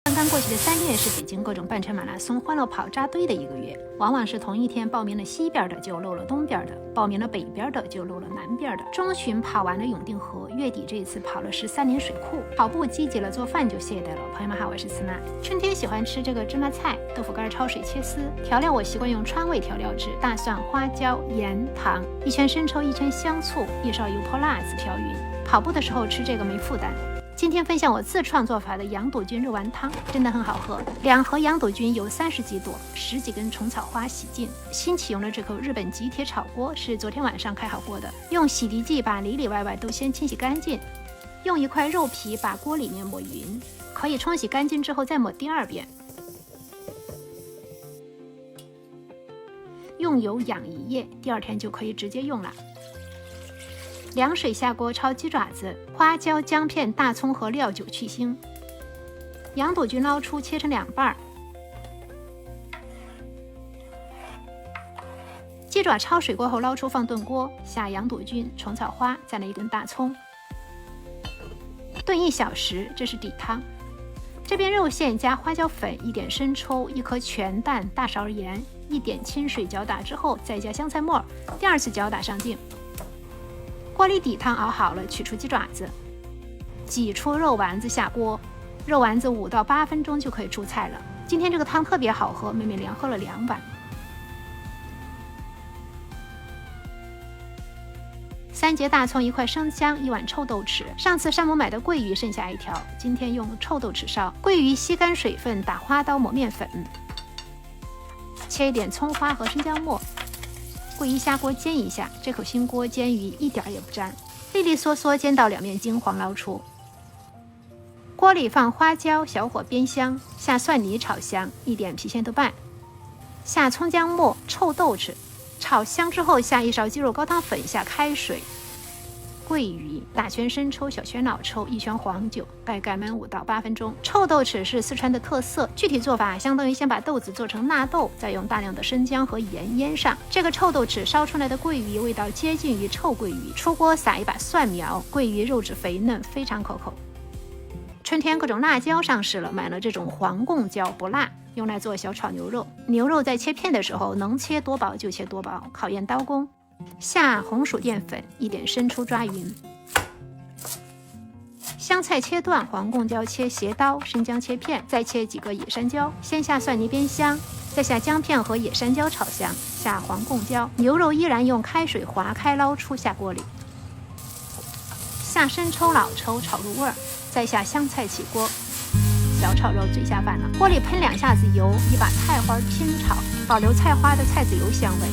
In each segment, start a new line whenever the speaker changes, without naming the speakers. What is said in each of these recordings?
刚刚过去的3月是北京各种半程马拉松欢乐跑扎堆的1个月，往往是同一天报名了西边的就漏了东边的，报名了北边的就漏了南边的。中旬跑完了永定河，月底这一次跑了13里水库。跑步积极了，做饭就懈怠了。朋友们好，我是思娜。春天喜欢吃这个芝麻菜，豆腐干焯水切丝。调料我习惯用川味调料制，大蒜、花椒、盐、糖，1圈生抽，1圈香醋，1勺油泼辣子调匀。跑步的时候吃这个没负担。今天分享我自创做法的羊肚菌肉丸汤，真的很好喝。2盒羊肚菌由30几朵、10几根虫草花洗净。新启用的这口日本极铁炒锅是昨天晚上开好锅的，用洗涤剂把里里外外都先清洗干净。用1块肉皮把锅里面抹匀，可以冲洗干净之后再抹第2遍。用油养1夜，第2天就可以直接用了。凉水下锅焯鸡爪子，花椒、姜片、大葱和料酒去腥。羊肚菌捞出切成2半。鸡爪焯水过后捞出放炖锅，下羊肚菌、虫草花，再来1根大葱，炖1小时，这是底汤。这边肉馅加花椒粉、1点生抽、1颗全蛋、大勺盐、1点清水搅打之后，再加香菜末，第2次搅打上劲。锅里底汤熬好了，取出鸡爪子，挤出肉丸子下锅，肉丸子5到8分钟就可以出菜了。今天这个汤特别好喝，妹妹连喝了2碗。3节大葱，1块生姜，1碗臭豆豉。上次山姆买的桂鱼剩下1条，今天用臭豆豉烧。桂鱼吸干水分，打花刀磨面粉，切1点葱花和生姜末。桂鱼下锅煎一下，这口新锅煎鱼一点也不粘，利利索索煎到2面金黄捞出。锅里放花椒，小火煸香，下蒜泥炒香，1点郫县豆瓣，下葱姜末、臭豆豉，炒香之后下1勺鸡肉高汤粉，下开水。桂鱼大圈生抽，小圈老抽，1圈黄酒，盖盖焖5到8分钟。臭豆豉是四川的特色，具体做法相当于先把豆子做成纳豆，再用大量的生姜和盐腌上。这个臭豆豉烧出来的桂鱼味道接近于臭桂鱼。出锅撒1把蒜苗，桂鱼肉质肥嫩，非常可口。春天各种辣椒上市了，买了这种黄贡椒，不辣，用来做小炒牛肉。牛肉在切片的时候能切多薄就切多薄，考验刀工。下红薯淀粉，1点生抽抓匀，香菜切段，黄贡椒切斜刀，生姜切片，再切几个野山椒。先下蒜泥煸香，再下姜片和野山椒炒香，下黄贡椒。牛肉依然用开水划开捞出下锅里，下生抽老抽炒入味儿，再下香菜起锅。小炒肉最下饭了，锅里喷2下子油，1把菜花拼炒，保留菜花的菜籽油香味。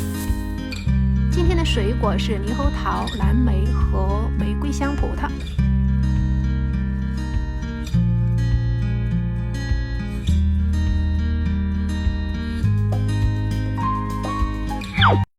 今天的水果是猕猴桃、蓝莓和玫瑰香葡萄。